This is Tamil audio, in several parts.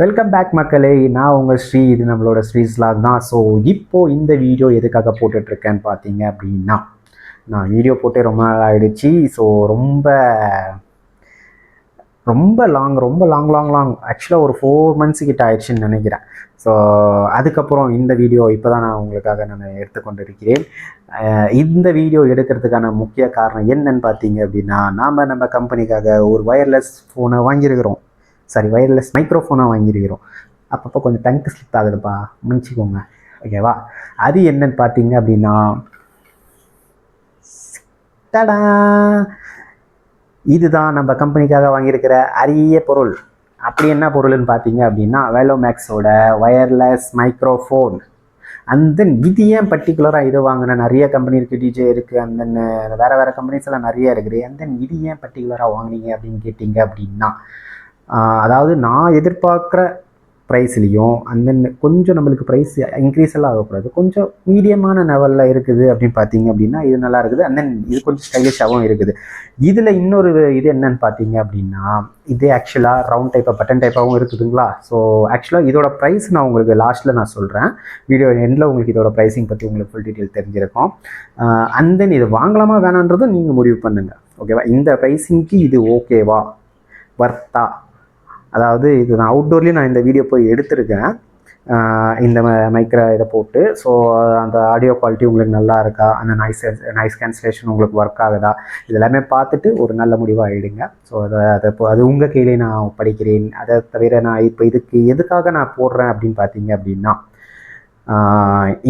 வெல்கம் பேக் மக்களே. நான் உங்கள் ஸ்ரீ. இது நம்மளோட ஸ்ரீஸ் லாக் தான். ஸோ இப்போது இந்த வீடியோ எதுக்காக போட்டுட்ருக்கேன்னு பார்த்தீங்க அப்படின்னா, நான் வீடியோ போட்டே ரொம்ப நாள் ஆகிடுச்சு. ஸோ ரொம்ப லாங் ஆக்சுவலாக ஒரு 4 months கிட்ட ஆயிடுச்சுன்னு நினைக்கிறேன். ஸோ அதுக்கப்புறம் இந்த வீடியோ இப்போ தான் நான் உங்களுக்காக எடுத்துக்கொண்டு இருக்கிறேன். இந்த வீடியோ எடுக்கிறதுக்கான முக்கிய காரணம் என்னன்னு பார்த்தீங்க அப்படின்னா, நம்ம கம்பெனிக்காக ஒரு வயர்லெஸ் ஃபோனை வாங்கியிருக்கிறோம். வயர்லெஸ் மைக்ரோஃபோனாக வாங்கியிருக்கிறோம். அப்பப்போ கொஞ்சம் டங்க் ஸ்லிப் ஆகுதுப்பா, மன்னிச்சிக்கோங்க, ஓகேவா? அது என்னன்னு பார்த்தீங்க அப்படின்னா, தடா, இதுதான் நம்ம கம்பெனிக்காக வாங்கியிருக்கிற அரிய பொருள். அப்படி என்ன பொருள்னு பார்த்தீங்க அப்படின்னா, வெலோமேக்ஸோட வயர்லெஸ் மைக்ரோஃபோன். அண்ட் தென் இது ஏன் பர்டிகுலராக இது வாங்கினேன்? நிறைய கம்பெனி இருக்குது, டிஜே இருக்குது, அண்ட் தென் வேறு கம்பெனிஸ் எல்லாம் நிறைய இருக்குது. அண்ட் தென் இது ஏன் பர்டிகுலராக வாங்கினீங்க அப்படின்னு கேட்டிங்க அப்படின்னா, அதாவது நான் எதிர்பார்க்குற ப்ரைஸ்லேயும் அண்ட் தென் கொஞ்சம் நம்மளுக்கு ப்ரைஸ் இன்க்ரீஸ் எல்லாம் ஆகக்கூடாது, கொஞ்சம் மீடியமான லெவலில் இருக்குது அப்படின்னு பார்த்தீங்க அப்படின்னா இது நல்லா இருக்குது. அண்ட் தென் இது கொஞ்சம் ஸ்டைலிஷாகவும் இருக்குது. இதில் இன்னொரு இது என்னன்னு பார்த்தீங்க அப்படின்னா, இது ஆக்சுவலாக ரவுண்ட் டைப்பாக பட்டன் டைப்பாகவும் இருக்குதுங்களா. ஸோ ஆக்சுவலாக இதோட ப்ரைஸ் நான் உங்களுக்கு லாஸ்ட்டில் நான் சொல்கிறேன். வீடியோ எண்டில் உங்களுக்கு இதோட ப்ரைஸிங் பற்றி உங்களுக்கு ஃபுல் டீட்டெயில் தெரிஞ்சிருக்கும். அண்ட் தென் இது வாங்கலாமா வேணான்றதும் நீங்கள் முடிவு பண்ணுங்கள், ஓகேவா? இந்த ப்ரைஸிங்க்கு இது ஓகேவா, வர்த்தா? அதாவது இது நான் அவுட்டோர்லேயும் நான் இந்த வீடியோ போய் எடுத்திருக்கேன், இந்த மைக்ரோ இதை போட்டு. ஸோ அந்த ஆடியோ குவாலிட்டி உங்களுக்கு நல்லா இருக்கா, அந்த நாய்ஸ் கேன்சலேஷன் உங்களுக்கு ஒர்க் ஆகுதா, இதெல்லாமே பார்த்துட்டு ஒரு நல்ல முடிவாக எடுங்க. ஸோ அது உங்கள் கையிலே நான் படிக்கிறேன். அதை தவிர நான் இப்போ இதுக்கு எதுக்காக நான் போடுறேன் அப்படின்னு பார்த்தீங்க அப்படின்னா,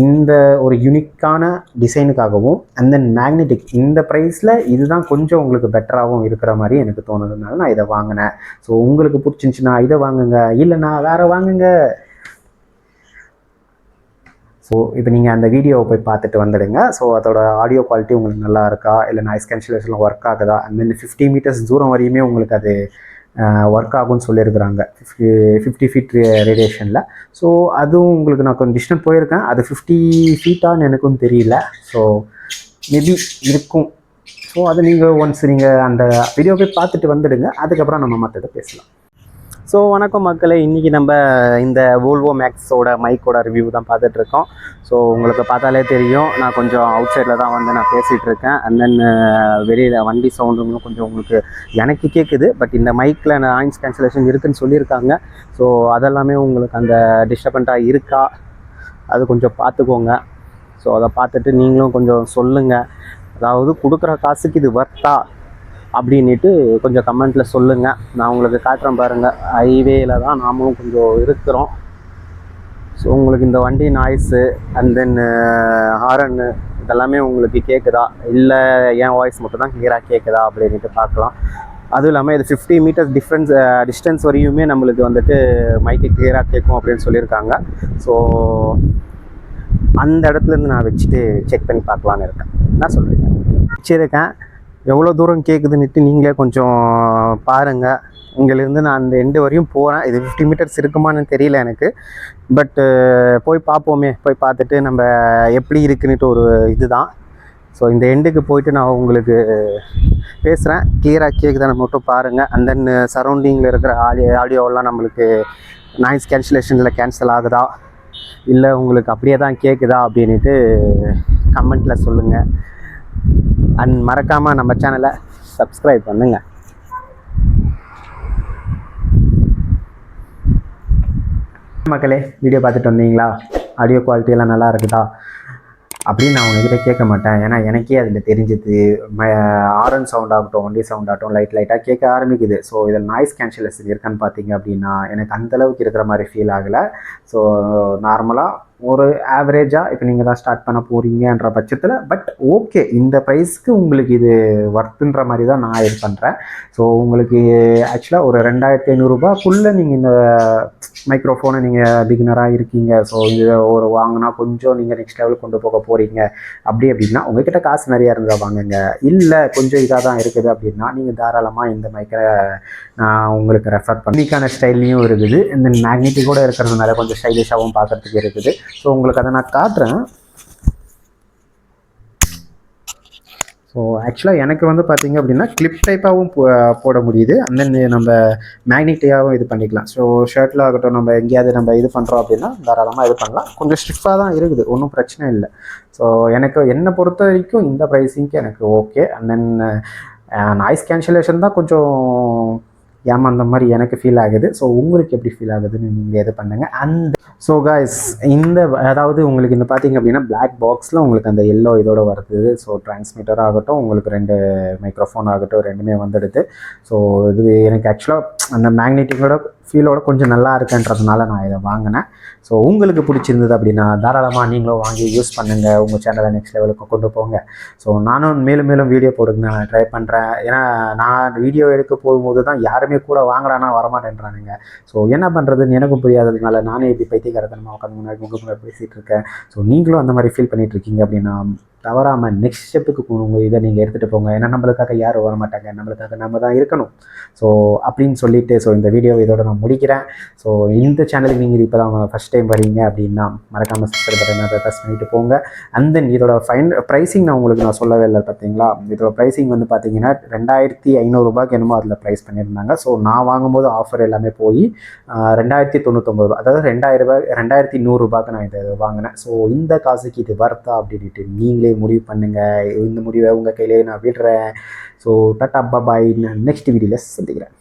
இந்த ஒரு யூனிக்கான டிசைனுக்காகவும் அண்ட் தென் மேக்னெட்டிக் இந்த ப்ரைஸில் இதுதான் கொஞ்சம் உங்களுக்கு பெட்டராகவும் இருக்கிற மாதிரி எனக்கு தோணுதுனால நான் இதை வாங்கினேன். ஸோ உங்களுக்கு பிடிச்சிருந்துச்சுன்னா இதை வாங்குங்க, இல்லைன்னா வேறு வாங்குங்க. ஸோ இப்போ நீங்கள் அந்த வீடியோவை போய் பார்த்துட்டு வந்துடுங்க. ஸோ அதோட ஆடியோ குவாலிட்டி உங்களுக்கு நல்லா இருக்கா, இல்லை நாய்ஸ் கேன்சலேஷன்லாம் ஒர்க் ஆகுதா, அண்ட் தென் 50 meters தூரம் வரையுமே உங்களுக்கு அது ஒர்க் ஆகும்னு சொல்லியிருக்கிறாங்க, 50 feet ரேடியேஷனில். ஸோ அதுவும் உங்களுக்கு நான் கொஞ்சம் டிஸ்டன்ஸ் போயிருக்கேன், அது 50 feet-ஆன்னு எனக்கும் தெரியல. ஸோ மேபி இருக்கும். ஸோ அதை நீங்கள் ஒன்ஸ் நீங்கள் அந்த வீடியோ போய் பார்த்துட்டு வந்துடுங்க, அதுக்கப்புறம் நம்ம மற்றதை பேசலாம். ஸோ வணக்கம் மக்களே, இன்றைக்கி நம்ம இந்த வோல்வோ மேக்ஸோட மைக்கோட ரிவ்யூ தான் பார்த்துட்ருக்கோம். ஸோ உங்களுக்கு பார்த்தாலே தெரியும், நான் கொஞ்சம் அவுட் சைடில் தான் வந்து நான் பேசிகிட்டு இருக்கேன். அண்ட் தென் வெளியில் வண்டி சவுண்டும் கொஞ்சம் உங்களுக்கு எனக்கு கேட்குது. பட் இந்த மைக்கில் நாய்ஸ் கேன்சலேஷன் இருக்குதுன்னு சொல்லியிருக்காங்க. ஸோ அதெல்லாமே உங்களுக்கு அந்த டிஸ்டர்பண்ட்டாக இருக்கா, அது கொஞ்சம் பார்த்துக்கோங்க. ஸோ அதை பார்த்துட்டு நீங்களும் கொஞ்சம் சொல்லுங்கள், அதாவது கொடுக்குற காசுக்கு இது வர்த்தா அப்படின்ட்டு கொஞ்சம் கமெண்ட்டில் சொல்லுங்கள். நான் உங்களுக்கு காட்டுறேன் பாருங்கள், ஹைவேயில் தான் நாமளும் கொஞ்சம் இருக்கிறோம். ஸோ உங்களுக்கு இந்த வண்டி நாய்ஸு அண்ட் தென் ஹாரன்னு இதெல்லாமே உங்களுக்கு கேட்குதா, இல்லை என் வாய்ஸ் மட்டும் தான் கிளியராக கேட்குதா அப்படின்ட்டு பார்க்கலாம். அதுவும் இல்லாமல் இது 50 meters டிஸ்டன்ஸ் வரையுமே நம்மளுக்கு வந்துட்டு மைக்கு கிளியராக கேட்கும் அப்படின்னு சொல்லியிருக்காங்க. ஸோ அந்த இடத்துலேருந்து நான் வச்சுட்டு செக் பண்ணி பார்க்கலான்னு இருக்கேன். என்ன சொல்கிறீங்க? வச்சுருக்கேன், எவ்வளோ தூரம் கேட்குதுன்னுட்டு நீங்களே கொஞ்சம் பாருங்கள். இங்கேருந்து நான் அந்த எண்டு வரையும் போகிறேன். இது 50 meters இருக்குமான்னு தெரியல எனக்கு, பட்டு போய் பார்ப்போமே. போய் பார்த்துட்டு நம்ம எப்படி இருக்குன்னுட்டு ஒரு இதுதான். ஸோ இந்த எண்டுக்கு போயிட்டு நான் உங்களுக்கு பேசுகிறேன், கிளியராக கேட்குதான்னு மட்டும் பாருங்கள். அண்ட் தென் சரௌண்டிங்கில் இருக்கிற ஆடியோவெல்லாம் நம்மளுக்கு நாய்ஸ் கேன்சலேஷனில் கேன்சல் ஆகுதா, இல்லை உங்களுக்கு அப்படியே தான் கேட்குதா அப்படின்ட்டு கமெண்ட்டில் சொல்லுங்கள். அண்ட் மறக்காமல் நம்ம சேனலை சப்ஸ்கிரைப் பண்ணுங்கள். மக்களே, வீடியோ பார்த்துட்டு வந்தீங்களா? ஆடியோ குவாலிட்டியெல்லாம் நல்லா இருக்குதா அப்படின்னு நான் உங்ககிட்ட கேட்க மாட்டேன், ஏன்னா எனக்கே அதில் தெரிஞ்சுது. ஆரன் சவுண்ட் ஆகட்டும், வண்டி சவுண்ட் ஆகட்டும் லைட்டாக கேட்க ஆரம்பிக்குது. ஸோ இதில் நாய்ஸ் கேன்சலேஷன் இருக்கான்னு பார்த்தீங்க அப்படின்னா எனக்கு அந்தளவுக்கு இருக்கிற மாதிரி ஃபீல் ஆகலை. ஸோ நார்மலாக ஒரு ஆவரேஜாக இப்போ நீங்கள் தான் ஸ்டார்ட் பண்ண போகிறீங்கன்ற பட்சத்தில், பட் ஓகே, இந்த ப்ரைஸ்க்கு உங்களுக்கு இது ஒர்த்துன்ற மாதிரி தான் நான் இது பண்ணுறேன். ஸோ உங்களுக்கு ஆக்சுவலாக ஒரு 2500 ரூபாய்க்குள்ளே நீங்கள் இந்த மைக்ரோஃபோனை நீங்கள் பிகினராக இருக்கீங்க, ஸோ இது ஒரு வாங்கினா கொஞ்சம் நீங்கள் நெக்ஸ்ட் லெவலுக்கு கொண்டு போக போகிறீங்க அப்படின்னா உங்கள்கிட்ட காசு நிறையா இருந்தால் வாங்குங்க. இல்லை கொஞ்சம் இதாக தான் இருக்குது அப்படின்னா நீங்கள் தாராளமாக இந்த மைக்கை நான் உங்களுக்கு ரெஃபர் பண்ணிக்கான ஸ்டைல்லையும் இருக்குது, இந்த மேக்னெட்டிக்கோடு இருக்கிறதுனால கொஞ்சம் ஸ்டைலிஷாகவும் பார்க்குறதுக்கு இருக்குது. ஸோ உங்களுக்கு அதை நான் காட்டுறேன். ஸோ ஆக்சுவலாக எனக்கு வந்து பார்த்திங்க அப்படின்னா கிளிப் டைப்பாகவும் போட முடியுது. அண்ட் தென் நம்ம மேக்னெட்டிக்காகவும் இது பண்ணிக்கலாம். ஸோ ஷர்ட்டில் ஆகட்டும், நம்ம எங்கேயாவது நம்ம இது பண்ணுறோம் அப்படின்னா தாராளமாக இது பண்ணலாம். கொஞ்சம் ஸ்டிஃபாக தான் இருக்குது, ஒன்றும் பிரச்சனை இல்லை. ஸோ எனக்கு என்னை பொறுத்த வரைக்கும் இந்த ப்ரைஸிங்க்கு எனக்கு okay. And then noise cancellation தான் கொஞ்சம் ஏமாந்த மாதிரி எனக்கு ஃபீல் ஆகுது. ஸோ உங்களுக்கு எப்படி ஃபீல் ஆகுதுன்னு நீங்கள் இது பண்ணுங்கள். அண்ட் ஸோ காய்ஸ், அதாவது உங்களுக்கு இந்த பார்த்தீங்க அப்படின்னா பிளாக் பாக்ஸில் உங்களுக்கு அந்த எல்லோ இதோட வருது. ஸோ டிரான்ஸ்மிட்டர் ஆகட்டும், உங்களுக்கு 2 மைக்ரோஃபோன் ஆகட்டும், 2மே வந்துடுது. ஸோ இது எனக்கு ஆக்சுவலாக அந்த மேக்னெட்டிக்கோட ஃபீலோட கொஞ்சம் நல்லா இருக்குன்றதுனால நான் இதை வாங்கினேன். ஸோ உங்களுக்கு பிடிச்சிருந்தது அப்படின்னா தாராளமாக நீங்களும் வாங்கி யூஸ் பண்ணுங்கள். உங்கள் சேனலை நெக்ஸ்ட் லெவலுக்கு கொண்டு போங்க. ஸோ நானும் மேலும் வீடியோ போடுங்க நான் ட்ரை பண்ணுறேன். ஏன்னா நான் வீடியோ எடுக்க போகும்போது தான் யாருமே கூட வாங்கலான்னா வரமாட்டேன்றானுங்க. ஸோ என்ன பண்ணுறதுன்னு எனக்கும் புரியாததுனால நானே இப்படி பைத்தியக்காரத்தனமாக உட்காந்து முன்னாடி பேசிகிட்டு இருக்கேன். ஸோ நீங்களும் அந்த மாதிரி ஃபீல் பண்ணிகிட்ருக்கீங்க அப்படின்னா தவறாமல் நெக்ஸ்ட் ஸ்டெப்புக்கு உங்கள் இதை நீங்கள் எடுத்துகிட்டு போங்க. ஏன்னா நம்மளுக்காக யாரும் வர மாட்டாங்க, நம்மளுக்காக நம்ம தான் இருக்கணும். ஸோ அப்படின்னு சொல்லிவிட்டு இந்த வீடியோவை இதோட நான் முடிக்கிறேன். ஸோ இந்த சேனலுக்கு நீங்கள் இப்போ தான் ஃபஸ்ட் டைம் வரீங்க அப்படின்னா மறக்காமல் சப்ஸ்கிரைப் பட்டனை ப்ரெஸ் பண்ணிவிட்டு போங்க. அண்ட் தென் இதோட ப்ரைஸிங் நான் சொல்லவே இல்லை பார்த்தீங்களா. இதோட ப்ரைஸிங் வந்து பார்த்தீங்கன்னா 2500 என்னமோ அதில் ப்ரைஸ் பண்ணியிருந்தாங்க. ஸோ நான் வாங்கும்போது ஆஃபர் எல்லாமே போய் 2099, அதாவது 2100 நான் இதை வாங்கினேன். ஸோ இந்த காசுக்கு இது வர்த்தா அப்படின்ட்டு நீங்களே முடிவு பண்ணுங்கள். இந்த முடிவை உங்கள் கையிலே நான் விடுறேன். ஸோ டாட்டா பாய், நான் நெக்ஸ்ட் வீடியோவில் சந்திக்கிறேன்.